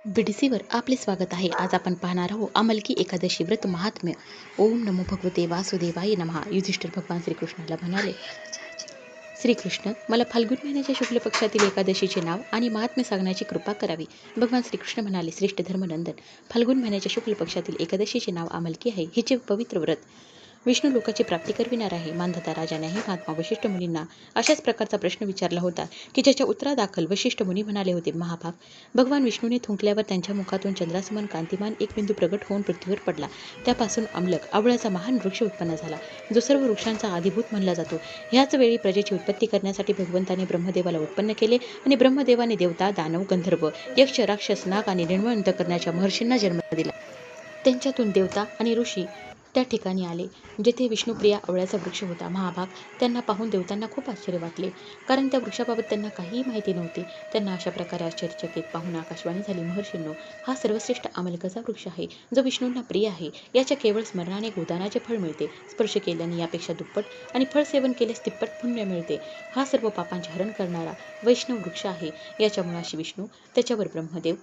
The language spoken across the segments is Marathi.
बीडीसीवर आपले स्वागत आहे. आज आपण पाहणार आहोत आमलकी एकादशी व्रत महात्म्य. ओम नमो भगवते वासुदेवाय नमः. युधिष्ठिर भगवान श्रीकृष्णाला म्हणाले, श्रीकृष्ण, मला फाल्गुन महिन्याच्या शुक्ल पक्षातील एकादशीचे नाव आणि महात्म्य सांगण्याची कृपा करावी. भगवान श्रीकृष्ण म्हणाले, श्रेष्ठ धर्मनंदन, फाल्गुन महिन्याच्या शुक्ल पक्षातील एकादशीचे नाव आमलकी आहे. हिचे पवित्र व्रत विष्णू लोकाची प्राप्ती करविणार आहे. मांधाता राजानेही महात्मा वशिष्ठ मुनींना अशाच प्रकारचा प्रश्न विचारला होता, की ज्याच्या उत्तरादाखल वशिष्ठ मुनी म्हणाले होते, महाभाग, भगवान विष्णूने थुंकल्यावर त्यांच्या मुखातून चंद्रासमान कांतिमान एक बिंदू प्रगट होऊन पृथ्वीवर पडला. त्यापासून अमलक, आवळ्याचा महान वृक्ष उत्पन्न झाला, जो सर्व वृक्षांचा आदिभूत मानला जातो. ह्याच वेळी प्रजेची उत्पत्ती करण्यासाठी भगवंताने ब्रह्मदेवाला उत्पन्न केले आणि ब्रह्मदेवाने देवता, दानव, गंधर्व, यक्ष, राक्षस, नाग आणि निर्मळ अंतकरणाच्या महर्षींना जन्म दिला. त्यांच्यातून देवता आणि ऋषी त्या ठिकाणी आले, जेथे विष्णुप्रिया आवळ्याचा वृक्ष होता. महाभाग, त्यांना पाहून देवतांना खूप आश्चर्य वाटले, कारण त्या वृक्षाबाबत त्यांना काहीही माहिती नव्हती. त्यांना अशा प्रकारे आश्चर्यचकित पाहून आकाशवाणी झाली, महर्षींनो, हा सर्वश्रेष्ठ आमलकाचा वृक्ष आहे, जो विष्णूंना प्रिय आहे. याच्या केवळ स्मरणाने गोदानाचे फळ मिळते. स्पर्श केल्याने यापेक्षा दुप्पट आणि फळ सेवन केल्यास तिप्पट पुण्य मिळते. हा सर्व पापांचे हरण करणारा वैष्णव वृक्ष आहे. याच्या मुळाशी विष्णू, त्याच्यावर ब्रह्मदेव,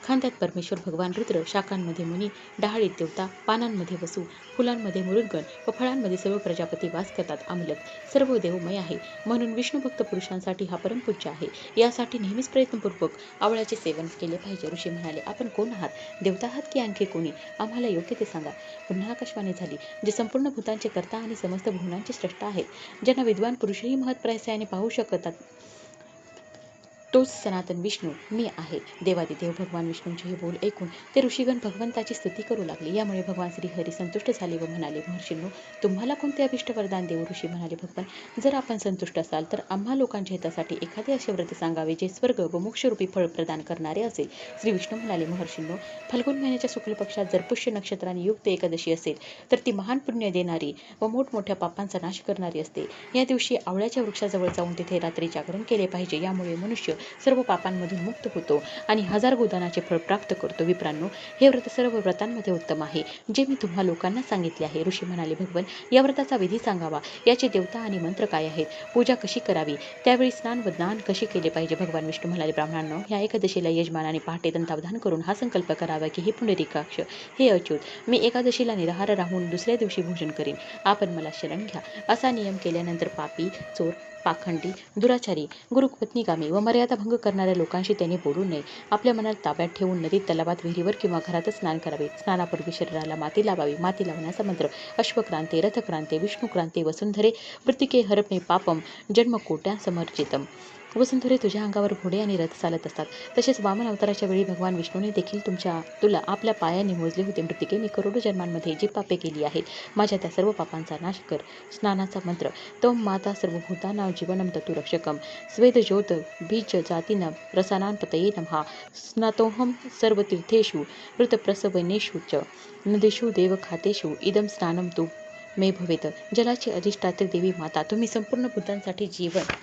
खांद्यात परमेश्वर भगवान रुद्र, शाखांमध्ये मुनी, डहाळीत देवता, पानांमध्ये वसू, फुलांमध्ये मरुद्गण व फळांमध्ये सर्व प्रजापती वास करतात. आमलक सर्व देवमय आहे, म्हणून विष्णुभक्त पुरुषांसाठी हा परमपूज्य आहे. यासाठी नेहमीच प्रयत्नपूर्वक आवळ्याचे सेवन केले पाहिजे. ऋषी म्हणाले, आपण कोण आहात? देवता आहात की आणखी कोणी? आम्हाला योग्य ते सांगा. पुन्हा आकाशवाणी झाली, जे संपूर्ण भूतांचे कर्ता आणि समस्त भुवनांचे स्रष्टा आहेत, ज्यांना विद्वान पुरुषही महत्प्रयासाने पाहू शकतात, तोच सनातन विष्णू मी आहे. देवादिदेव भगवान विष्णूंचे हे बोल ऐकून ते ऋषीगण भगवंताची स्तुती करू लागले. यामुळे भगवान श्रीहरी संतुष्ट झाले व म्हणाले, महर्षींनो, तुम्हाला कोणते अभिष्ट वरदान देऊ? ऋषी म्हणाले, भगवान, जर आपण संतुष्ट असाल तर आम्हा लोकांच्या हितासाठी एखादे असे व्रत सांगावे, जे स्वर्ग व मोक्षरूपी फळ प्रदान करणारे असेल. श्री विष्णू म्हणाले, महर्षींनो, फाल्गुन महिन्याच्या शुक्ल पक्षात जर पुष्य नक्षत्राने युक्त एकादशी असेल, तर ती महान पुण्य देणारी व मोठमोठ्या पापांचा नाश करणारी असते. या दिवशी आवळ्याच्या वृक्षाजवळ जाऊन तिथे रात्री जागरण केले पाहिजे. यामुळे मनुष्य सर्व पापांमधून मुक्त होतो आणि हजार गोदानाचे फळ प्राप्त करतो. विप्रांनो, हे व्रत सर्व व्रतांमध्ये उत्तम आहे, जे मी तुम्हा लोकांना सांगितले आहे. ऋषी म्हणाले, भगवन, या व्रताचा विधी सांगावा. याचे देवता आणि मंत्र काय आहेत? पूजा कशी करावी? त्यावेळी स्नान व दान कसे केले पाहिजे? भगवान विष्णू म्हणाले, ब्राह्मणांनो, ह्या एकादशीला यजमानाने पहाटे दंतावधान करून हा संकल्प करावा की, हे पुंडरीकाक्ष, हे अच्युत, मी एकादशीला निराहार राहून दुसऱ्या दिवशी भोजन करीन. आपण मला शरण घ्या. असा नियम केल्यानंतर पापी, चोर, पाखंडी, दुराचारी, गुरुपत्नीगामी व मर्यादा भंग करणाऱ्या लोकांशी त्याने बोलू नये. आपल्या मनात ताब्यात ठेवून नदीत, तलावात, विहिरीवर किंवा घरातच स्नान करावे. स्नानापूर्वी शरीराला माती लावावी. माती लावण्याचा मंत्र: अश्वक्रांते, रथक्रांते, विष्णुक्रांते, वसुंधरे, वृत्तिके हरपणे पापम जन्मकोट्या समर्जितम. वसुंधरे, तुझ्या अंगावर घोडे आणि रथ चालत असतात. तसेच वामन अवताराच्या वेळी भगवान विष्णूने देखील तुला आपल्या पायाने मोजले होते. मृत्तिके, मी करोडो जन्मांमध्ये जी पापे केली आहेत, माझ्या त्या सर्व पापांचा नाश कर. स्नानाचा मंत्र: तम माता सर्वभूतानां जीवनम ततु रक्षकम, स्वेद ज्योत बीज जातीनं रसानां पतये नमः. स्नातोहम सर्वतीर्थेषु ऋतप्रसवनेषु च नदीषु देवखातेषु इदं स्नानं तु मे भवेत. जलाची अधिष्ठात्री देवी माता, तुम्ही संपूर्ण भूतांसाठी जीवन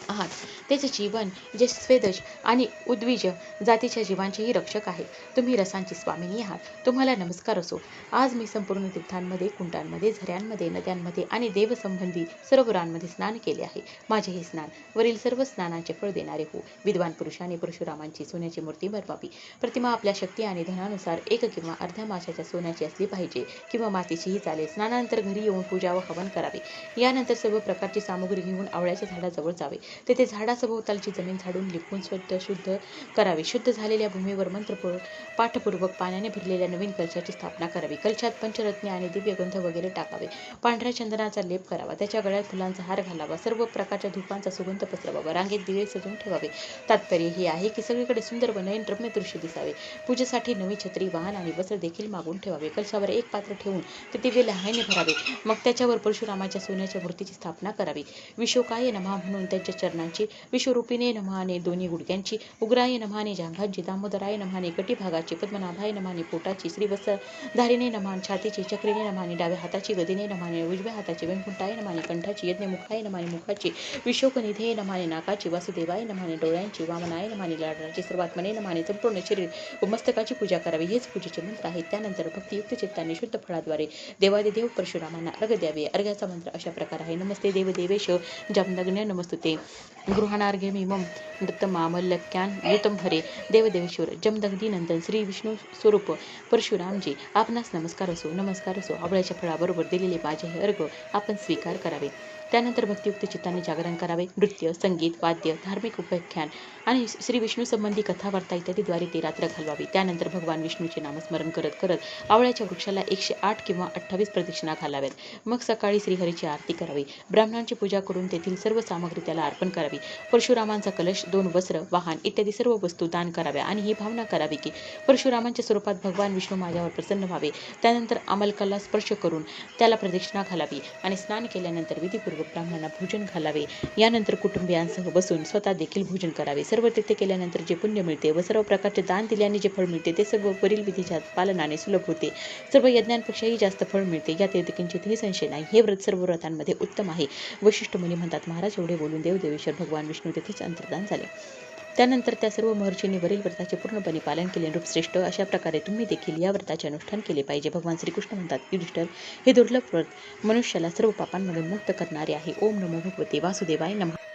आहात. तेच जीवन जे स्वेदज आणि उद्विज जातीच्या जीवांचेही रक्षक आहे. तुम्ही रसांची स्वामिनी आहात. तुम्हाला नमस्कार असो. आज मी संपूर्ण तीर्थांमध्ये, कुंडांमध्ये, झऱ्यांमध्ये, नद्यांमध्ये आणि देवसंबंधी सरोवरांमध्ये स्नान केले आहे. माझे हे स्नान वरील सर्व स्नानांचे फळ देणारे हो. विद्वान पुरुषाने परशुरामांची सोन्याची मूर्ती बनवावी. प्रतिमा आपल्या शक्ती आणि धनानुसार 1 किंवा अर्ध्या मासाच्या सोन्याची असली पाहिजे, किंवा मातीचीही चालेल. स्नानानंतर घरी येऊन पूजा व हवन करावे. यानंतर सर्व प्रकारची सामुग्री घेऊन आवळ्याच्या झाडाजवळ जावे. तेथे झाडासभोवतालची जमीन झाडून लिंबून शुद्ध करावी. शुद्ध झालेल्या भूमीवर पाठपूर्वक पाण्याने भरलेल्या नवीन कलशाची स्थापना करावी. कलशात पंचरत्ने आणि दिव्यगंध वगैरे टाकावे. पांढऱ्या चंदनाचा लेप करावा. त्याच्या गळ्यात फुलांचा हार घालावा. सर्व प्रकारच्या धूपांचा सुगंध पसरवावा. रांगेत दिवे सजवून ठेवावे. तात्पर्य हे आहे की सगळीकडे सुंदर व नयनरम्य दृश्य दिसावे. पूजेसाठी नवी छत्री, वाहन आणि वस्त्र देखील मागून ठेवावे. कलशावर एक पात्र ठेवून ते दिवे लहाने भरावे. मग त्याच्यावर परशुरामाच्या सोन्याच्या मूर्तीची स्थापना करावी. विशोकाय नमः म्हणून त्यांच्या चरणांची, विश्वरूपिणे नमःने दोन्ही गुडघ्यांची, उग्राय नमःने जांघांची, दामोदराय नमःने कटिभागाची, पद्मनाभाय नमःने पोटाची, श्रीवत्सधारिणे नमः छातीची, चक्रिणे नमःने डाव्या हाताची, गदिने नमःने उजव्या हाताची, वैकुंठाय नमःने कंठाची, यज्ञमुखाय नमःने मुखाची, विशोकनिधे नमःने नाकाची, वासुदेवाय नमःने डोळ्यांची, वामनाय नमःने लाडाची, सर्वात्मने नमःने संपूर्ण शरीर व मस्तकाची पूजा करावी. हेच पूजेचे मंत्र आहेत. त्यानंतर भक्तियुक्त चित्ताने शुद्ध फळाद्वारे देवादिदेव परशुरामांना अर्घ्य द्यावे. अर्घ्याचा मंत्र अशा प्रकार आहे: नमस्ते देवदेवेश जामदग्न्य नमस्तुते. गृहाणार्घ्यमी मम दत्तमामल्लक्यान युतम हरे देवदेवेश्वर जमदग्नीनंदन श्री विष्णू स्वरूप परशुरामजी आपणास नमस्कार असो. आवळ्याच्या फळाबरोबर दिलेले माझे हे अर्घ आपण स्वीकार करावे. त्यानंतर भक्तियुक्त चित्ताने जागरण करावे. नृत्य, संगीत, वाद्य, धार्मिक उपाख्यान आणि श्री विष्णू संबंधी कथावार्ता इत्यादीद्वारे ती रात्र घालवावी. त्यानंतर भगवान विष्णूचे नामस्मरण करत करत आवळ्याच्या वृक्षाला 108 किंवा 28 प्रदक्षिणा घालाव्यात. मग सकाळी श्रीहरीची आरती करावी. ब्राह्मणांची पूजा करून तेथील सर्व सामग्री त्याला अर्पण करावी. परशुरामांचा कलश, 2 वस्त्र, वाहन इत्यादी सर्व वस्तू दान कराव्या आणि ही भावना करावी की परशुरामांच्या स्वरूपात भगवान विष्णू माझ्यावर प्रसन्न व्हावे. त्यानंतर अमलकाला स्पर्श करून त्याला प्रदक्षिणा घालावी आणि स्नान केल्यानंतर विधीपूर्वक ब्राह्मणांना भोजन घालावे. यानंतर कुटुंबियांसह बसून स्वतः देखील भोजन करावे. सर्व तीर्थ केल्यानंतर जे पुण्य मिळते व सर्व प्रकारचे दान दिल्याने जे फळ मिळते ते सर्व वरील विधीच्या पालनाने सुलभ होते. सर्व यज्ञांपेक्षाही जास्त फळ मिळते. यात किंचितही संशय नाही. हे व्रत सर्व व्रतांमध्ये उत्तम आहे. वशिष्ठ मुनी म्हणतात, महाराज एवढे बोलून देवदेवेश्वर भगवान विष्णू तेथेच अंतर्धान झाले. त्यानंतर त्या सर्व महर्षींनी वरील व्रताचे पूर्णपणे पालन केले. नृपश्रेष्ठ, अशा प्रकारे तुम्ही देखील या व्रताचे अनुष्ठान केले पाहिजे. भगवान श्रीकृष्ण म्हणतात, युधिष्ठिर, हे दुर्लभ व्रत मनुष्याला सर्व पापांमधून मुक्त करणारे आहे. ओम नमो भगवते वासुदेवाय नमः.